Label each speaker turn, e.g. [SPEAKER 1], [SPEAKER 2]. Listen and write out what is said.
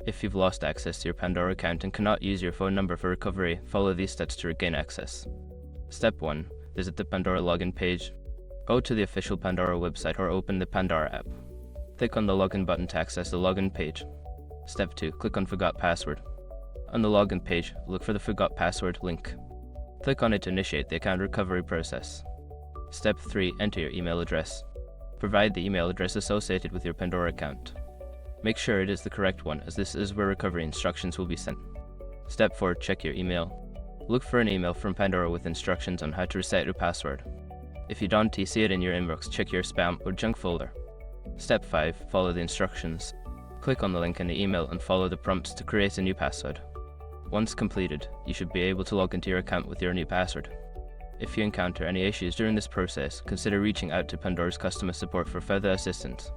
[SPEAKER 1] If you've lost access to your Pandora account and cannot use your phone number for recovery, follow these steps to regain access. Step 1. Visit the Pandora login page. Go to the official Pandora website or open the Pandora app. Click on the login button to access the login page. Step 2. Click on Forgot Password. On the login page, look for the Forgot Password link. Click on it to initiate the account recovery process. Step 3. Enter your email address. Provide the email address associated with your Pandora account. Make sure it is the correct one, as this is where recovery instructions will be sent. Step 4. Check your email. Look for an email from Pandora with instructions on how to reset your password. If you don't see it in your inbox, check your spam or junk folder. Step 5. Follow the instructions. Click on the link in the email and follow the prompts to create a new password. Once completed, you should be able to log into your account with your new password. If you encounter any issues during this process, consider reaching out to Pandora's customer support for further assistance.